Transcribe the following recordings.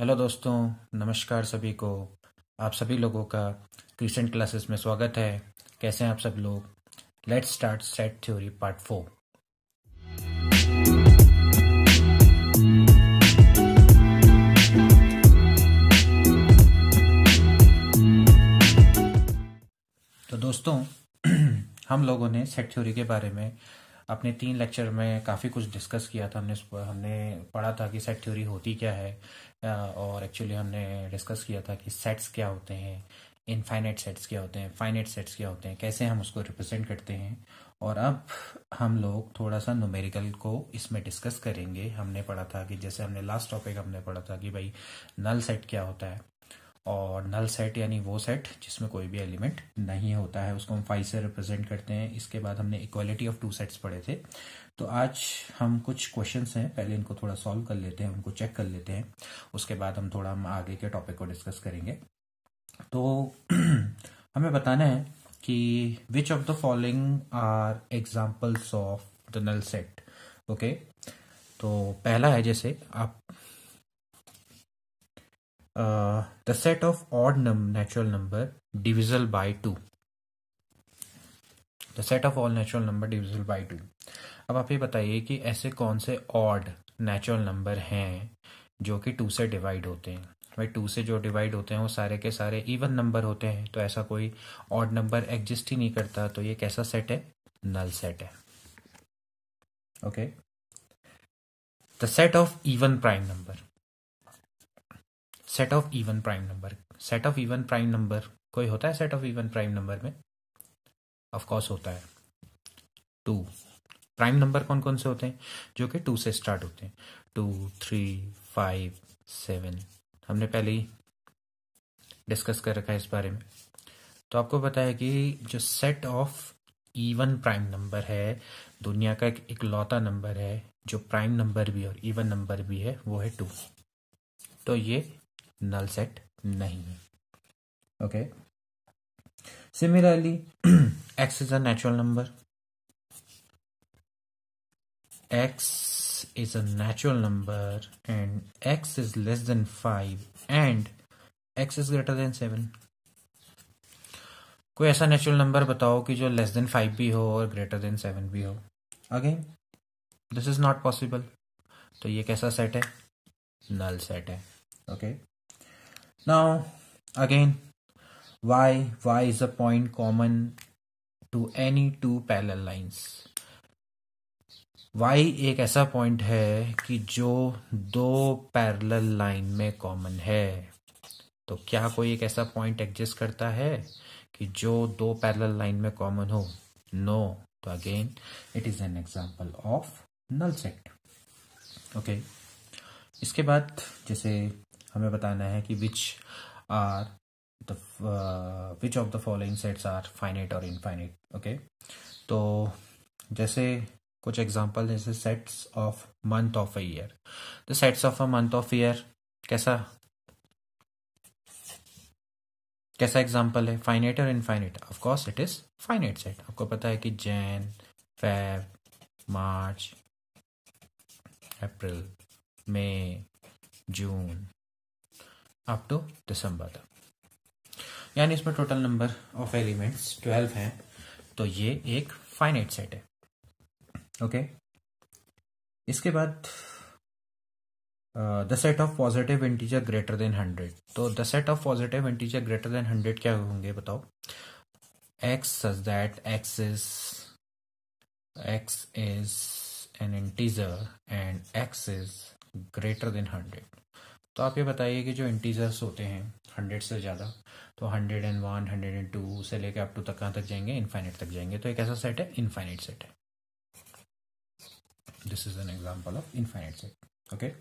Hello दोस्तों, नमस्कार सभी को। आप सभी लोगों का ट्यूशन क्लासेस में स्वागत है। कैसे हैं आप सब लोग? Let's start set theory part 4। तो दोस्तों हम लोगों ने सेट थ्योरी के बारे में अपने 3 लेक्चर में काफ़ी कुछ डिस्कस किया था। हमने पढ़ा था कि सेट थ्योरी होती क्या है, और एक्चुअली हमने डिस्कस किया था कि सेट्स क्या होते हैं, इनफाइनाइट सेट्स क्या होते हैं, फाइनाइट सेट्स क्या होते हैं, कैसे हम उसको रिप्रेजेंट करते हैं। और अब हम लोग थोड़ा सा न्यूमेरिकल को इसमें डिस्कस करेंगे। हमने पढ़ा था कि जैसे हमने लास्ट टॉपिक हमने पढ़ा था कि भाई नल सेट क्या होता है, और नल सेट यानी वो सेट जिसमें कोई भी एलिमेंट नहीं होता है, उसको हम 5 से रिप्रेजेंट करते हैं। इसके बाद हमने इक्वालिटी ऑफ 2 सेट्स पढ़े थे। तो आज हम कुछ क्वेश्चंस हैं, पहले इनको थोड़ा सॉल्व कर लेते हैं, उनको चेक कर लेते हैं। उसके बाद हम आगे के टॉपिक को डिस्कस करेंगे। तो हमें बताना है कि which of the following are examples of the null set. Okay, तो पहला है, जैसे आप the set of odd natural number divisible by 2। the set of all natural number divisible by 2। अब आप ये बताइए कि ऐसे कौन से ऑड नेचुरल नंबर हैं जो कि 2 से डिवाइड होते हैं। भाई 2 से जो डिवाइड होते हैं वो सारे के सारे इवन नंबर होते हैं, तो ऐसा कोई ऑड नंबर एग्जिस्ट ही नहीं करता। तो ये कैसा सेट है? नल सेट है। Okay, the set of even prime number. Set of even prime number, set of even prime number कोई होता है set of even prime number में? ऑफ कोर्स होता है। 2 प्राइम नंबर कौन कौन से होते हैं जो कि 2 से स्टार्ट होते हैं? 2, 3, 5, 7। हमने पहले ही डिस्कस कर रखा है इस बारे में। तो आपको पता है कि जो set of even prime number है, दुनिया का एक इकलौता नंबर है जो प्राइम नंबर भी और इवन नंबर भी है, वो है 2। तो ये नल सेट नहीं है। Okay, similarly x is a natural number. X is a natural number and x is less than 5 and x is greater than 7। कोई ऐसा नेचुरल नंबर बताओ कि जो लेस देन 5 भी हो और ग्रेटर देन 7 भी हो। Again this is not possible. तो ये कैसा सेट है? नल सेट है। Okay, now again y is a point common to any 2 parallel lines। y एक ऐसा पॉइंट है कि जो 2 पैरेलल लाइन में कॉमन है। तो क्या कोई एक ऐसा पॉइंट एग्जिस्ट करता है कि जो 2 पैरेलल लाइन में कॉमन हो? नो। तो again it is an example of null set. Okay, इसके बाद जैसे हमें बताना है कि which of the following sets are finite और इनफाइनाइट। ओके, तो जैसे कुछ एग्जांपल, जैसे sets of month of a year. The sets of a month of year कैसा एग्जांपल है? फाइनाइट और infinite? Of course it is finite set. आपको पता है कि जैन, फेब, मार्च, अप्रैल, मई, जून अप टू दिसंबर तक, यानी इसमें टोटल नंबर ऑफ एलिमेंट्स 12 हैं। तो ये एक फाइनाइट सेट है। ओके, इसके बाद the set of positive integer greater than 100। तो the set of positive integer greater than 100 क्या होंगे बताओ? x such that x is an integer and x is greater than 100। तो आप ये बताइए कि जो इंटीजर्स होते हैं 100 से ज़्यादा, तो 101, 102 से लेकर अप टू तक कहाँ तक जाएंगे? इनफाइनाइट तक जाएंगे। तो एक ऐसा सेट है, इनफाइनाइट सेट है। This is an example of infinite set. Okay,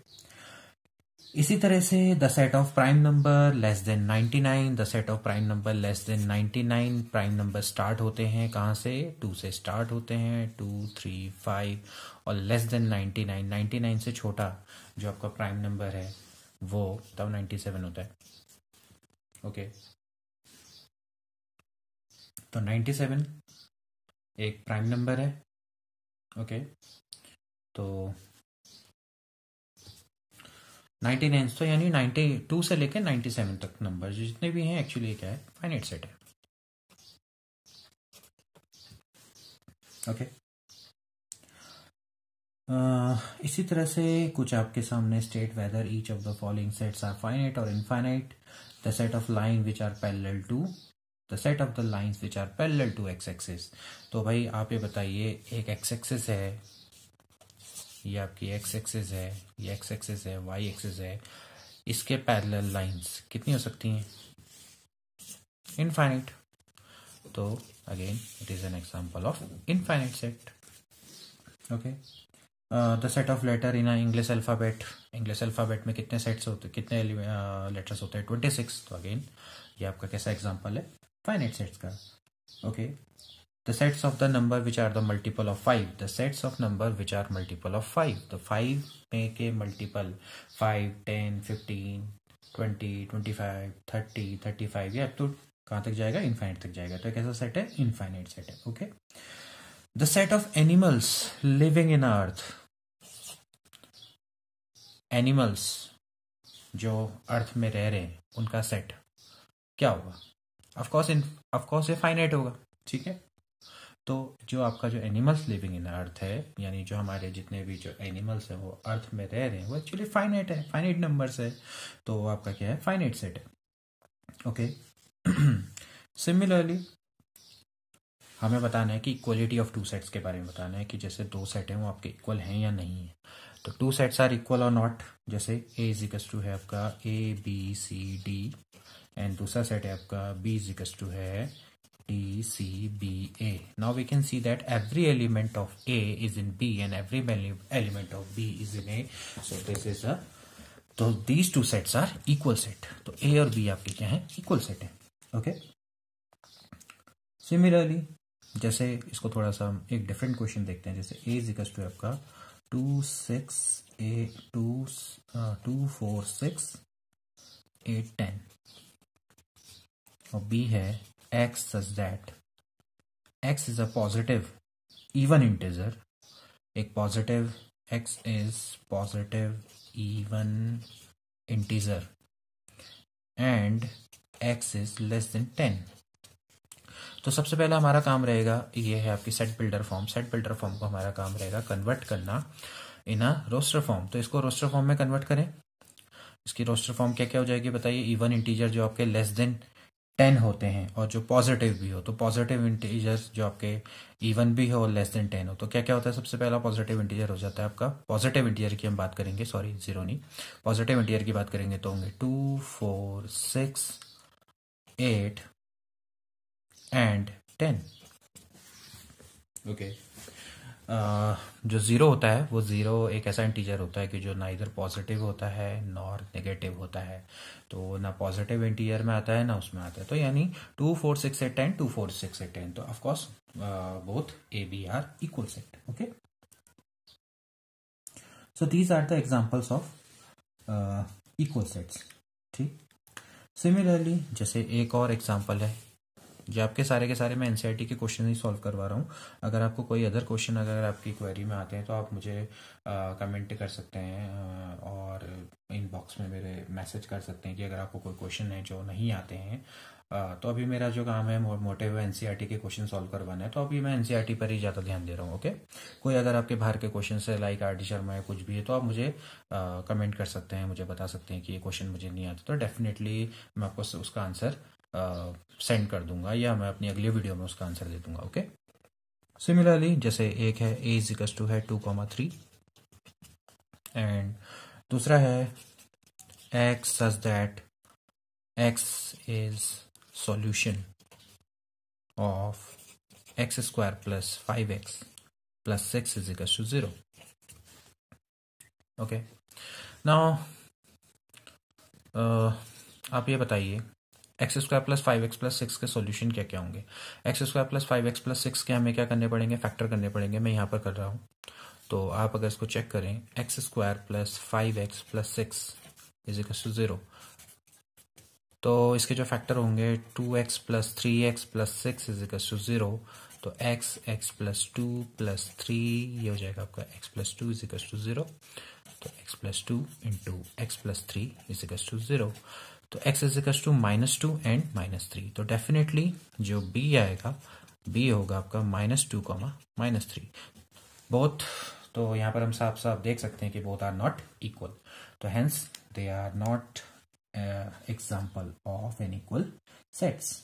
इसी तरह से the set of prime number less than 99। The set of prime number less than 99, prime number start होते हैं कहाँ से? 2 से स्टार्ट होते हैं, 2, 3, 5। और लेस देन 99, 99 से छोटा जो आपका प्राइम नंबर है वो तब 97 होता है। ओके, तो 97 एक प्राइम नंबर है। ओके, तो 99 तो यानी 92 से लेकर 97 तक नंबर जितने भी हैं एक्चुअली क्या है, फाइनाइट सेट है। ओके। इसी तरह से कुछ आपके सामने state whether each of the following sets are finite और infinite, the set of line which are parallel to the set of the lines which are parallel to X axis. तो भाई आप ये बताइए, एक एक्स एक्सिस है, ये आपकी एक्स एक्सिस है, ये एक्स एक्सिस है, वाई एक्सिस है, इसके पैरेलल लाइंस कितनी हो सकती हैं? इनफाइनाइट। तो again it is an example of infinite set. Okay. The set of letter in English alphabet, English alphabet में कितने सेट्स होते, कितने लेटर्स होते हैं? 26। तो अगेन ये आपका कैसा एग्जांपल है? फाइनाइट सेट्स का। Okay. The sets of the number which are the multiple of 5, the sets of number which are multiple of 5, तो 5 में के मल्टीपल 5, 10, 15, 20, 25, 30, 35, ये अब तो कहाँ तक जाएगा? इनफाइनाइट तक जाएगा। तो एक ऐसा सेट है, इनफाइनाइट सेट है। Okay. The set of animals living in earth, animals जो अर्थ में रह रहे हैं उनका सेट क्या होगा? ऑफकोर्स ये फाइनाइट होगा। ठीक है। तो जो आपका जो एनिमल्स लिविंग इन अर्थ है, यानी जो हमारे जितने भी जो एनिमल्स हैं वो अर्थ में रह रहे हैं, वो एक्चुअली फाइनाइट है, फाइनाइट नंबर्स है। तो आपका क्या है? फाइनाइट सेट है। ओके। सिमिलरली हमें बताना है कि इक्वलिटी ऑफ टू सेट्स के बारे में बताना है कि जैसे दो सेट हैं वो आपके इक्वल हैं या नहीं है। तो टू सेट्स आर इक्वल और नॉट, जैसे ए इज इक्वल टू है आपका A B C D, and दूसरा सेट है आपका बी इज इक्वल टू है D C B A. Now we can see that every element of A is in B and every element of B is in A. So this is a, तो these two sets are equal set. तो A और B आपके क्या है? Equal set है। Okay. Similarly जैसे इसको थोड़ा सा हम एक डिफरेंट क्वेश्चन देखते हैं, जैसे ए इज इक्वल टू आपका 2 6 8 2 4 6 8 10 और बी है x such that x is a positive even integer, एक positive x is positive even integer and x is less than 10। तो सबसे पहला हमारा काम रहेगा, ये है आपकी set builder form. Set builder form को हमारा काम रहेगा कन्वर्ट करना इन अ रोस्टर फॉर्म। तो इसको रोस्टर फॉर्म में कन्वर्ट करें। इसकी रोस्टर फॉर्म क्या क्या हो जाएगी बताइए? इवन इंटीजर जो आपके लेस देन 10 होते हैं और जो पॉजिटिव भी हो, तो पॉजिटिव इंटीजर जो आपके इवन भी हो और लेस देन 10 हो, तो क्या क्या होता है? सबसे पहला पॉजिटिव इंटीजर हो जाता है आपका, पॉजिटिव इंटीजर की हम बात करेंगे, सॉरी जीरो नहीं, पॉजिटिव इंटीजर की बात करेंगे तो होंगे 2 4 6 8 एंड 10। ओके। जो जीरो होता है वो जीरो एक ऐसा इंटीजर होता है कि जो ना इधर पॉजिटिव होता है नॉर नेगेटिव होता है। तो ना पॉजिटिव इंटीजर में आता है ना उसमें आता है। तो यानी 2 4 6 8 10, 2 4 6 8 10, तो of course both A B are equal set. Okay. So these are the examples of equal sets. ठीक। सिमिलरली जैसे एक और एग्जांपल है, जो आपके सारे के सारे मैं एनसीईआरटी के क्वेश्चन ही सॉल्व करवा रहा हूँ। अगर आपको कोई अदर क्वेश्चन अगर आपकी क्वेरी में आते हैं तो आप मुझे कमेंट कर सकते हैं और इनबॉक्स में मेरे मैसेज कर सकते हैं कि अगर आपको कोई क्वेश्चन है जो नहीं आते हैं। तो अभी मेरा जो काम है मोटिव एनसीईआरटी के क्वेश्चन सॉल्व करवाना है, तो अभी मैं एनसीईआरटी पर ही ज़्यादा ध्यान दे रहा हूँ। ओके। कोई अगर आपके बाहर के क्वेश्चन है लाइक आर डी शर्मा या कुछ भी है तो आप मुझे कमेंट कर सकते हैं, मुझे बता सकते हैं कि ये क्वेश्चन मुझे नहीं आता, तो डेफिनेटली मैं आपको उसका आंसर सेंड कर दूंगा या मैं अपनी अगली वीडियो में उसका आंसर दे दूंगा। ओके। सिमिलरली जैसे एक है ए इज इक्वल टू है 2,3 एंड दूसरा है x such that x is solution of x square plus 5x plus 6 is equal to 0। Okay. Now आप ये बताइए x square plus 5x plus 6 के सॉल्यूशन क्या क्या होंगे? X square plus 5x plus 6 के हमें क्या करने पड़ेंगे? फैक्टर करने पड़ेंगे। मैं यहाँ पर कर रहा हूँ, तो आप अगर इसको चेक करें, x square plus 5x plus 6 is equal to 0, तो इसके जो फैक्टर होंगे 2x plus 3x plus 6 is equal to 0, तो x प्लस 2 प्लस 3 ये हो जाएगा आपका x plus 2 is equal to 0। तो x+2 into x+3 is equal to 0। तो x is equal to -2 and -3। तो डेफिनेटली जो b आएगा, b होगा आपका -2, -3 बोथ। तो यहाँ पर हम साफ साफ देख सकते हैं कि बोथ आर नॉट इक्वल, तो hence they are not example of an equal sets.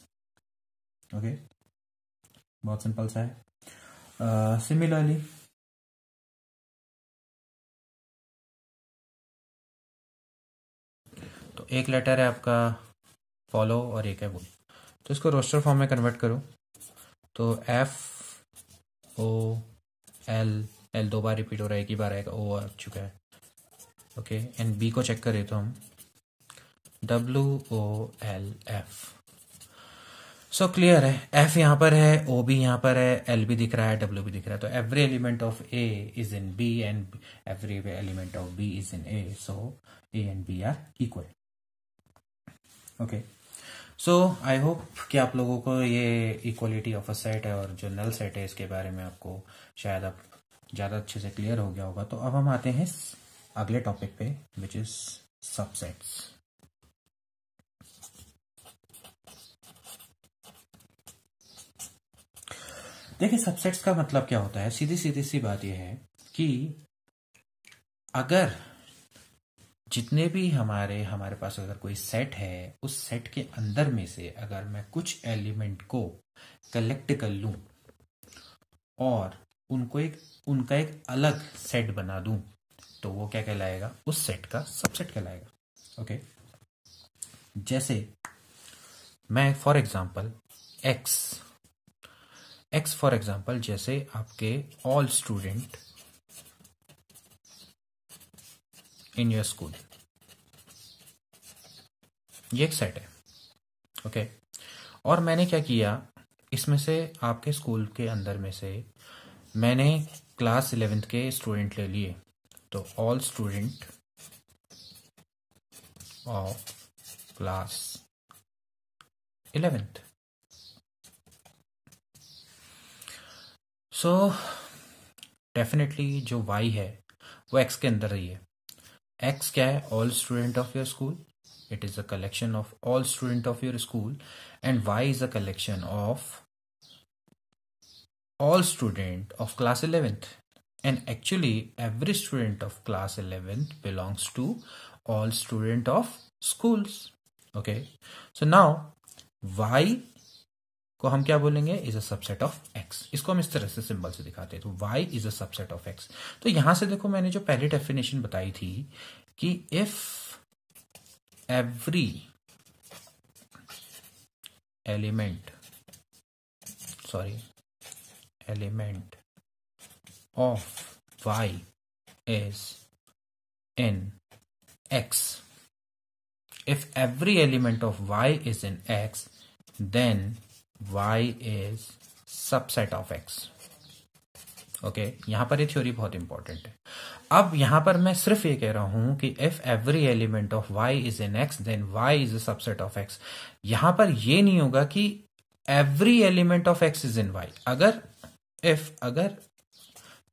Okay, बहुत सिंपल सा है। सिमिलरली तो एक लेटर है आपका फॉलो और एक है वुल, तो इसको रोस्टर फॉर्म में कन्वर्ट करो। तो FOL, L 2 बार रिपीट हो रहा है, एक ही बार आएगा, O आ चुका है। ओके, एंड B को चेक करें तो हम WOLF। सो क्लियर है, F यहाँ पर है, O भी यहाँ पर है, L भी दिख रहा है, W भी दिख रहा है। तो every element of A is in B and every element of B is in A, so A and B are equal. Okay, so I hope कि आप लोगों को ये इक्वलिटी ऑफ अ सेट है और जो नल सेट है इसके बारे में आपको शायद अब ज़्यादा अच्छे से क्लियर हो गया होगा। तो अब हम आते हैं अगले टॉपिक पे, विच इज सबसेट्स। देखिए, सबसेट्स का मतलब क्या होता है। सीधी सीधी सी बात यह है कि अगर जितने भी हमारे पास अगर कोई सेट है, उस सेट के अंदर में से अगर मैं कुछ एलिमेंट को कलेक्ट कर लूं और उनका एक अलग सेट बना दूं, तो वो क्या कहलाएगा, उस सेट का सबसेट कहलाएगा। ओके, जैसे मैं for example x for example, जैसे आपके all student in your school, ये एक सेट है। ओके, और मैंने क्या किया, इसमें से आपके स्कूल के अंदर में से मैंने क्लास 11th के स्टूडेंट ले लिए। तो all student of class 11th। So definitely जो y है वो x के अंदर ही है। x क्या है, all student of your school, it is a collection of all student of your school, and y is a collection of all student of class 11th, and actually every student of class 11th belongs to all student of schools. Okay, so now y को हम क्या बोलेंगे, is a subset of x। इसको हम इस तरह से symbol से दिखाते हैं, तो y is a subset of x। तो यहां से देखो, मैंने जो पहली डेफिनेशन बताई थी कि if every element of y is in x, if every element of y is in x, then y is subset of x। Okay, यहां पर ये थ्योरी बहुत इंपॉर्टेंट है। अब यहां पर मैं सिर्फ ये कह रहा हूं कि if every element of y is in x, then y is a subset of x। यहां पर ये नहीं होगा कि every element of x is in y। अगर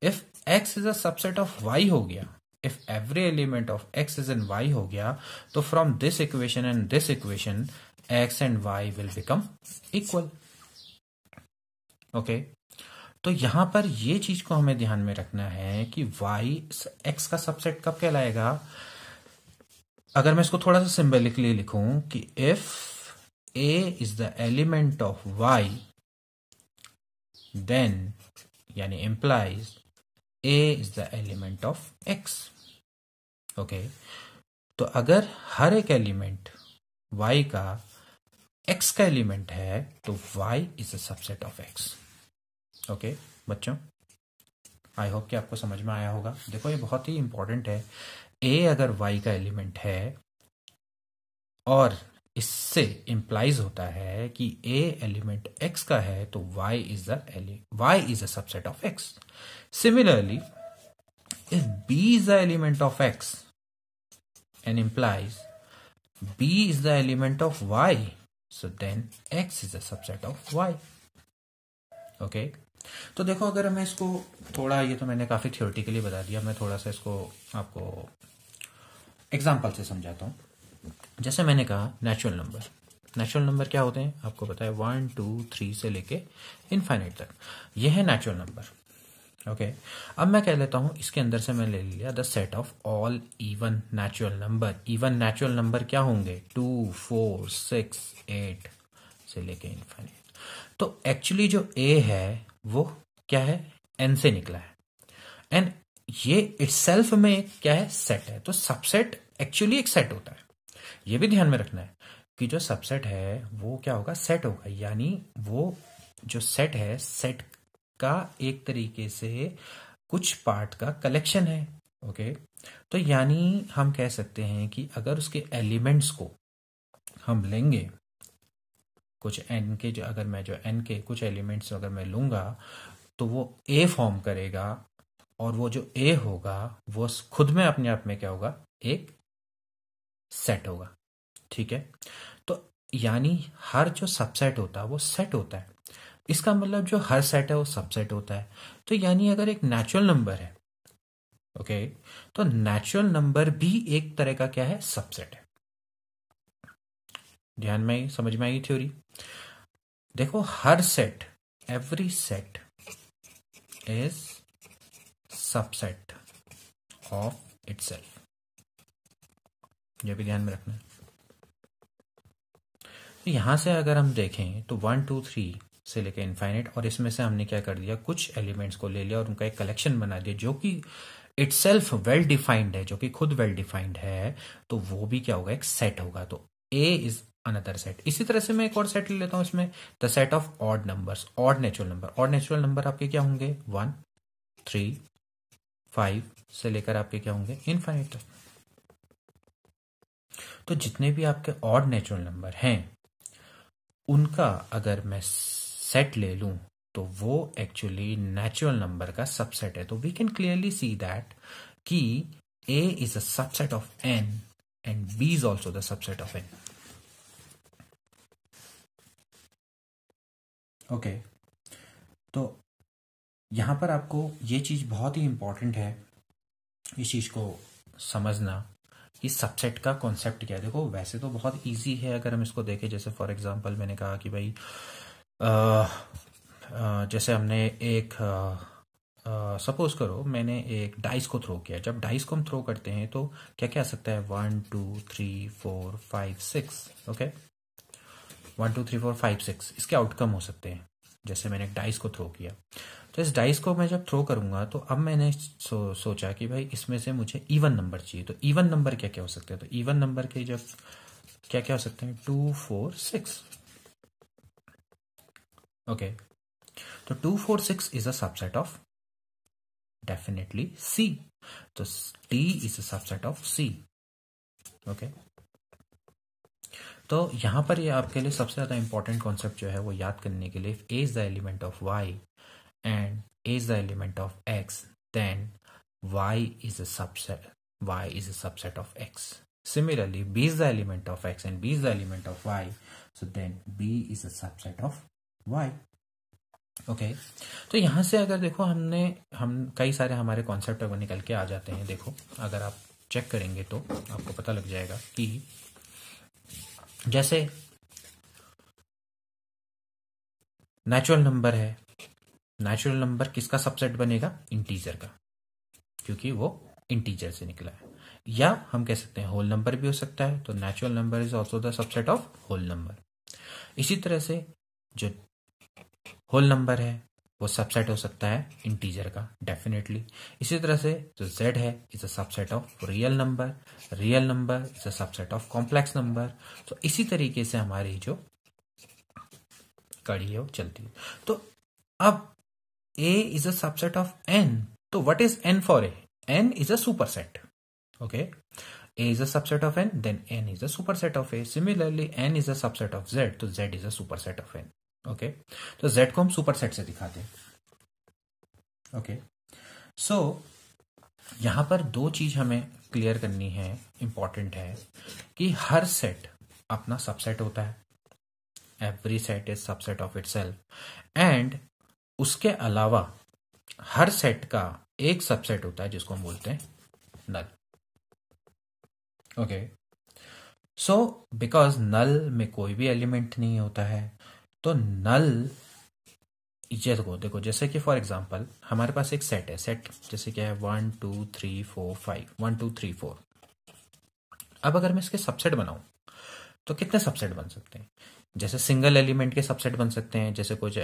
if x is a subset of y हो गया, if every element of x is in y हो गया, तो from this equation and this equation x and y will become equal. Okay, तो यहां पर ये चीज को हमें ध्यान में रखना है कि x का सबसेट कब कहलाएगा। अगर मैं इसको थोड़ा सा सिंबलिकली लिखूं कि if a is the element of y, then यानी implies a is the element of x। Okay, तो अगर हर एक एलिमेंट y का x का एलिमेंट है, तो y is a subset of x। Okay बच्चों, आई होप कि आपको समझ में आया होगा। देखो, ये बहुत ही इंपॉर्टेंट है। a अगर y का एलिमेंट है और इससे इंप्लाइज होता है कि a एलिमेंट x का है, तो y is a subset of x। Similarly, if b is the element of x and implies b is the element of y, so then x is a subset of y. Okay, तो देखो, अगर मैं इसको थोड़ा, ये तो मैंने काफ़ी थियोरेटिकली बता दिया, मैं थोड़ा सा इसको आपको एग्जाम्पल से समझाता हूँ। जैसे मैंने कहा नेचुरल नंबर क्या होते हैं आपको पता है, 1 2 3 से लेके इनफाइनाइट तक, ये है नेचुरल नंबर। ओके, अब मैं कह लेता हूं इसके अंदर से मैं ले लिया the set of all even natural number. Even natural number क्या होंगे, 2 4 6 8 से लेके इनफाइनाइट। तो एक्चुअली जो ए है वो क्या है, एन से निकला है। एंड ये इटसेल्फ में क्या है, सेट है। तो सबसेट एक्चुअली एक सेट होता है, ये भी ध्यान में रखना है कि जो सबसेट है वो क्या होगा, सेट होगा। यानी वो जो सेट है, सेट का एक तरीके से कुछ पार्ट का कलेक्शन है। ओके, तो यानी हम कह सकते हैं कि अगर उसके एलिमेंट्स को हम लेंगे, कुछ एन के जो, अगर मैं जो एन के कुछ एलिमेंट्स अगर मैं लूंगा तो वो ए फॉर्म करेगा, और वो जो ए होगा वो खुद में अपने आप में क्या होगा, एक सेट होगा। ठीक है, तो यानी हर जो सबसेट होता है वो सेट होता है। इसका मतलब जो हर सेट है वो सबसेट होता है। तो यानी अगर एक नेचुरल नंबर है, ओके, तो नेचुरल नंबर भी एक तरह का क्या है, सबसेट है। ध्यान में समझ में आई थ्योरी। देखो, हर set, every set is subset of itself, ये भी ध्यान में रखना है। तो यहां से अगर हम देखें तो 1 2 3 से लेकर इनफाइनाइट, और इसमें से हमने क्या कर दिया, कुछ एलिमेंट्स को ले लिया और उनका एक कलेक्शन बना दिया जो कि इटसेल्फ वेल डिफाइंड है, जो कि खुद वेल डिफाइंड है, तो वो भी क्या होगा, एक सेट होगा। तो ए इज अनदर सेट। इसी तरह से मैं एक और सेट ले लेता हूं इसमें, the set of odd numbers, odd natural number. Odd natural number आपके क्या होंगे, 1 3 5 से लेकर आपके क्या होंगे, इनफाइनाइट तक। तो जितने भी आपके ऑड नेचुरल नंबर हैं उनका अगर मैं सेट ले लूं तो वो एक्चुअली नेचुरल नंबर का सबसेट है। तो we can clearly see that कि A is a subset of N and B is also the subset of N. Okay, तो यहां पर आपको ये चीज बहुत ही इंपॉर्टेंट है, इस चीज को समझना कि सबसेट का कॉन्सेप्ट क्या है। देखो, वैसे तो बहुत इजी है अगर हम इसको देखें। जैसे फॉर एग्जांपल मैंने कहा कि भाई जैसे हमने एक सपोज करो मैंने एक डाइस को थ्रो किया। जब डाइस को हम थ्रो करते हैं तो क्या क्या आ सकता है, 1 2 3 4 5 6। ओके, 1 2 3 4 5 6 इसके आउटकम हो सकते हैं। जैसे मैंने एक डाइस को थ्रो किया, तो इस डाइस को मैं जब थ्रो करूंगा तो अब मैंने सोचा कि भाई इसमें से मुझे इवन नंबर चाहिए। तो इवन नंबर क्या क्या हो सकते हैं, तो इवन नंबर के जब क्या क्या हो सकते हैं, 2 4 6। ओके, तो 2 4 6 is a subset of definitely C. तो T is a subset of C. Okay, तो यहां पर ये आपके लिए सबसे ज्यादा इंपॉर्टेंट कॉन्सेप्ट जो है वो याद करने के लिए, A is the element of Y and a is the element of x, then y is a subset of x. Similarly, b is the element of x and b is the element of y, so then b is a subset of y. Okay, तो यहां से अगर देखो हम कई सारे हमारे concept वो निकल के आ जाते हैं। देखो, अगर आप चेक करेंगे तो आपको पता लग जाएगा कि जैसे नेचुरल नंबर है, नेचुरल नंबर किसका सबसेट बनेगा, इंटीजर का, क्योंकि वो इंटीजर से निकला है। या हम कह सकते हैं होल नंबर भी हो सकता है, तो natural number is also the subset of whole number. इसी तरह से जो होल नंबर है वो सबसेट हो सकता है इंटीजर का, डेफिनेटली। इसी तरह से जो z है is a subset of real number is a subset of complex number. तो इसी तरीके से हमारी जो कड़ी है वो चलती है। तो अब A is a subset of N. So what is N for A? N is a superset. Okay. A is a subset of N, then N is a superset of A. Similarly, N is a subset of Z, तो Z is a superset of N. Okay. तो Z को हम superset से दिखाते हैं. Okay. So यहां पर दो चीज हमें क्लियर करनी है, इंपॉर्टेंट है, कि हर सेट अपना सबसेट होता है. Every set is subset of itself. And उसके अलावा हर सेट का एक सबसेट होता है जिसको हम बोलते हैं नल। ओके, सो बिकॉज नल में कोई भी एलिमेंट नहीं होता है, तो नल ये देखो जैसे कि फॉर एग्जांपल हमारे पास एक सेट है, सेट जैसे क्या है 1 2 3 4 5, 1 2 3 4। अब अगर मैं इसके सबसेट बनाऊं तो कितने सबसेट बन सकते हैं? जैसे सिंगल एलिमेंट के सबसेट बन सकते हैं, जैसे कुछ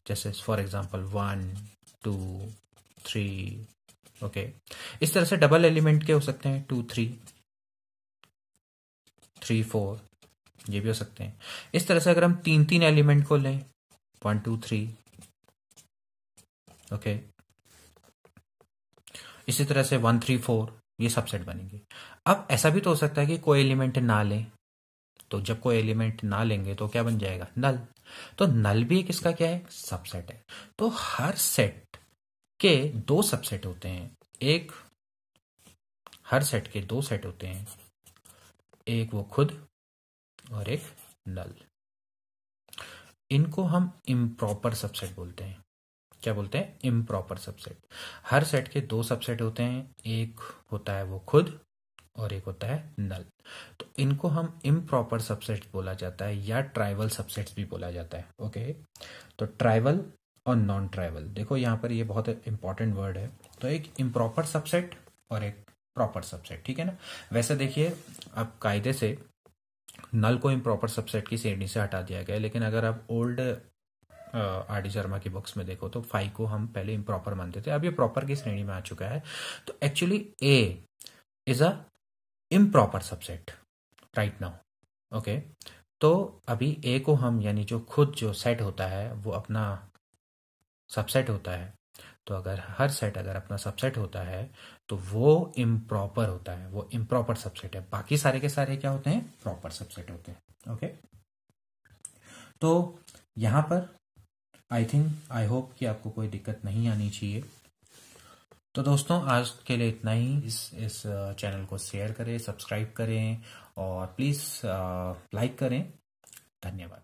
जैसे फॉर एग्जांपल 1 2 3। ओके, इस तरह से डबल एलिमेंट के हो सकते हैं 2 3 3 4, ये भी हो सकते हैं। इस तरह से अगर हम तीन तीन एलिमेंट को लें 1 2 3, ओके, इसी तरह से 1 3 4, ये सबसेट बनेंगे। अब ऐसा भी तो हो सकता है कि कोई एलिमेंट ना लें, तो जब कोई एलिमेंट ना लेंगे तो क्या बन जाएगा? नल। तो नल भी एक इसका क्या है? सबसेट है। तो हर सेट के दो सबसेट होते हैं, एक हर सेट के दो सेट होते हैं, एक वो खुद और एक नल। इनको हम इम्प्रॉपर सबसेट बोलते हैं। क्या बोलते हैं? Improper subset. हर सेट के दो सबसेट होते हैं, एक होता है वो खुद और एक होता है नल। तो इनको हम इम्प्रॉपर सबसेट बोला जाता है या ट्राइवल सबसेट्स भी बोला जाता है। ओके, तो ट्राइवल और नॉन ट्राइवल, देखो यहाँ पर ये बहुत इंपॉर्टेंट वर्ड है। तो एक इम्प्रॉपर सबसेट और एक प्रॉपर सबसेट, ठीक है ना। वैसे देखिए अब कायदे से नल को इम्प्रॉपर सबसेट की श्रेणी से हटा दिया गया है, लेकिन अगर आप ओल्ड आर डी शर्मा की बुक्स में देखो तो 5 को हम पहले इम्प्रॉपर मानते थे, अब ये प्रॉपर की श्रेणी में आ चुका है। तो actually A is a improper subset right now. Okay, तो अभी ए को हम यानी जो खुद जो सेट होता है वो अपना सबसेट होता है। तो अगर हर सेट अगर अपना सबसेट होता है तो वो इम्प्रॉपर होता है, वो इम्प्रॉपर सबसेट है। बाकी सारे के सारे क्या होते हैं? प्रॉपर सबसेट होते हैं। ओके, तो यहां पर आई होप कि आपको कोई दिक्कत नहीं आनी चाहिए। तो दोस्तों आज के लिए इतना ही। इस चैनल को शेयर करें, सब्सक्राइब करें और प्लीज़ लाइक करें। धन्यवाद।